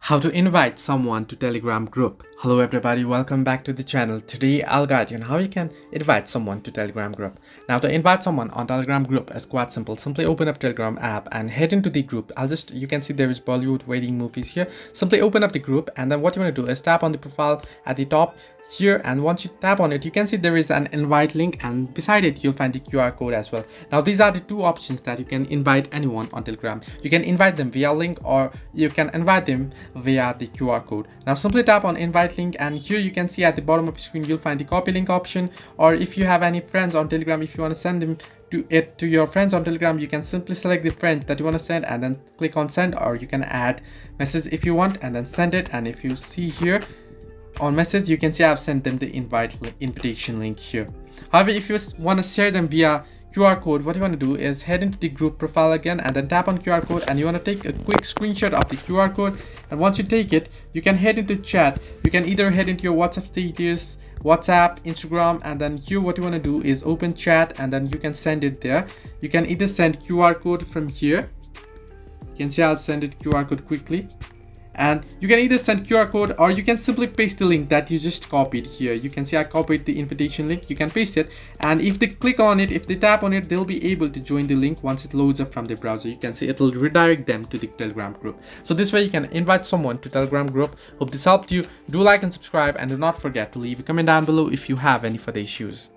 How to invite someone to Telegram group. Hello everybody, welcome back to the channel. Today I'll guide you on how you can invite someone to Telegram group. Now to invite someone on Telegram group is quite simple. Simply open up Telegram app and head into the group. You can see there is Bollywood wedding movies here. Simply open up the group and then what you want to do is tap on the profile at the top here, and once you tap on it you can see there is an invite link, and beside it you'll find the QR code as well. Now these are the two options that you can invite anyone on Telegram. You can invite them via link or you can invite them via the QR code. Now simply tap on invite link, and here you can see at the bottom of the screen you'll find the copy link option, or if you have any friends on Telegram, if you want to send them to your friends on Telegram, you can simply select the friends that you want to send and then click on send, or you can add message if you want and then send it. And if you see here on message, you can see I've sent them the invitation link here. However, if you want to share them via QR code, what you want to do is head into the group profile again and then tap on QR code, and you want to take a quick screenshot of the QR code. And once you take it, you can head into chat. You can either head into your WhatsApp status, WhatsApp, Instagram, and then here what you want to do is open chat and then you can send it there. You can either send QR code from here. You can see I'll send it QR code quickly. And you can either send QR code or you can simply paste the link that you just copied here. You can see I copied the invitation link. You can paste it, and if they click on it, if they tap on it, they'll be able to join the link once it loads up from the browser. You can see it'll redirect them to the Telegram group. So this way you can invite someone to Telegram group. Hope this helped you. Do like and subscribe, and do not forget to leave a comment down below if you have any further issues.